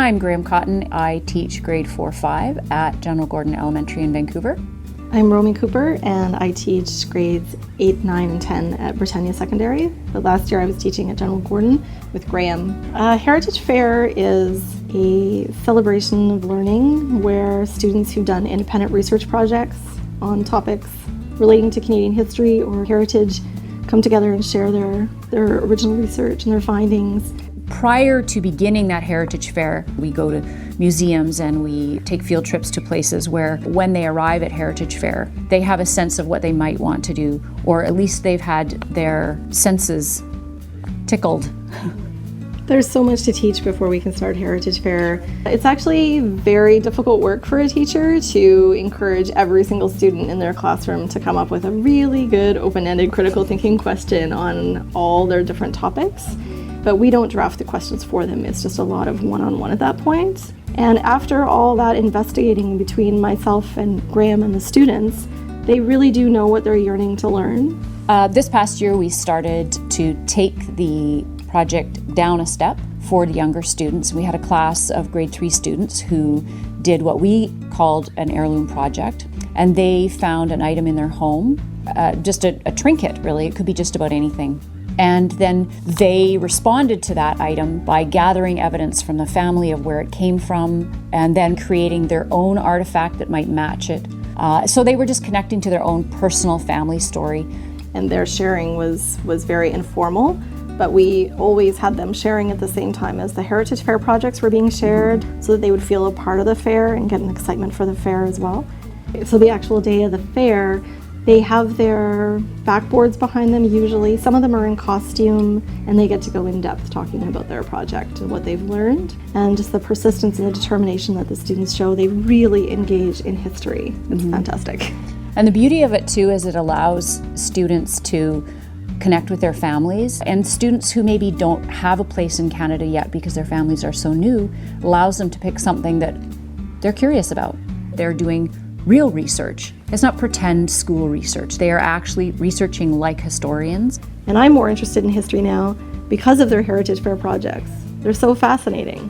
I'm Graeme Cotton. I teach grade 4-5 at General Gordon Elementary in Vancouver. I'm Romy Cooper, and I teach grades 8, 9, and 10 at Britannia Secondary. But last year I was teaching at General Gordon with Graeme. Heritage Fair is a celebration of learning where students who've done independent research projects on topics relating to Canadian history or heritage come together and share their original research and their findings. Prior to beginning that Heritage Fair, we go to museums and we take field trips to places where when they arrive at Heritage Fair, they have a sense of what they might want to do, or at least they've had their senses tickled. There's so much to teach before we can start Heritage Fair. It's actually very difficult work for a teacher to encourage every single student in their classroom to come up with a really good open-ended critical thinking question on all their different topics. But we don't draft the questions for them. It's just a lot of one-on-one at that point. And after all that investigating between myself and Graeme and the students, they really do know what they're yearning to learn. This past year, we started to take the project down a step for the younger students. We had a class of grade 3 students who did what we called an heirloom project, and they found an item in their home, just a trinket, really. It could be just about anything. And then they responded to that item by gathering evidence from the family of where it came from and then creating their own artifact that might match it. So they were just connecting to their own personal family story. And their sharing was very informal, but we always had them sharing at the same time as the Heritage Fair projects were being shared so that they would feel a part of the fair and get an excitement for the fair as well. So the actual day of the fair, they have their backboards behind them usually. Some of them are in costume and they get to go in depth talking about their project and what they've learned. And just the persistence and the determination that the students show, they really engage in history. It's fantastic. And the beauty of it too is it allows students to connect with their families, and students who maybe don't have a place in Canada yet because their families are so new, allows them to pick something that they're curious about. They're doing real research. It's not pretend school research. They are actually researching like historians. And I'm more interested in history now because of their Heritage Fair projects. They're so fascinating.